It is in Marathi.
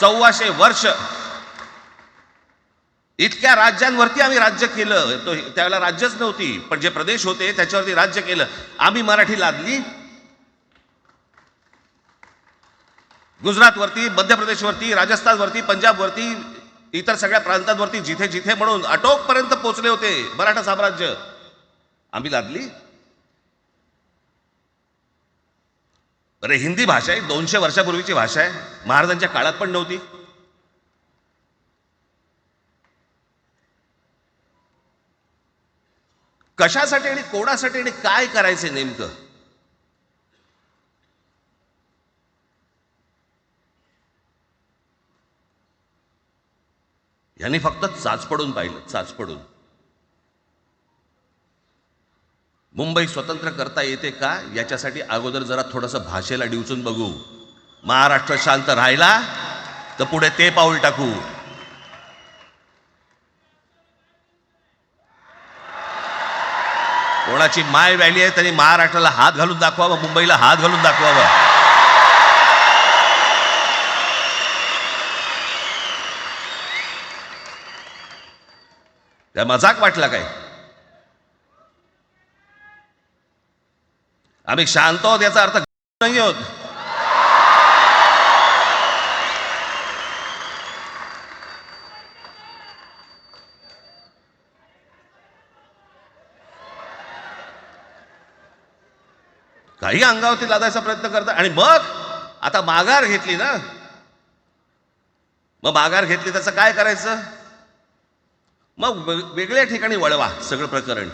1400 वर्ष इतक्या राज्यांवरती आम्ही राज्य केलं. तो त्यावेळेला राज्यच नव्हती, पण जे प्रदेश होते त्याच्यावरती राज्य केलं. आम्ही मराठी लादली गुजरातवरती, मध्य प्रदेशवरती, राजस्थानवरती, पंजाबवरती, इतर सगळ्या प्रांतांवरती, जिथे जिथे म्हणून अटोकपर्यंत पोहोचले होते मराठा साम्राज्य, आम्ही लादली. अरे हिंदी भाषा आहे, 200 वर्षापूर्वीची भाषा आहे, महाराजांच्या काळात पण नव्हती. कशासाठी आणि कोणासाठी आणि काय करायचे नेमकं? यांनी फक्त चाचपडून पाहिलं, चाचपडून. मुंबई स्वतंत्र करता येते का याच्यासाठी अगोदर जरा थोडंसं भाषेला डिवचून बघू. महाराष्ट्र शांत राहिला तर पुढे ते पाऊल टाकू. कोणाची माय व्हॅली आहे त्यांनी महाराष्ट्राला हात घालून दाखवावं, मुंबईला हात घालून दाखवावं. त्या मजाक वाटला काय? आम्ही शांत आहोत याचा अर्थ नाही होत. काही अंगावरती लादायचा प्रयत्न करतात आणि मग आता माघार घेतली ना, मग माघार घेतली त्याचं काय करायचं? मग वेगळ्या ठिकाणी वळवा सगळं प्रकरण.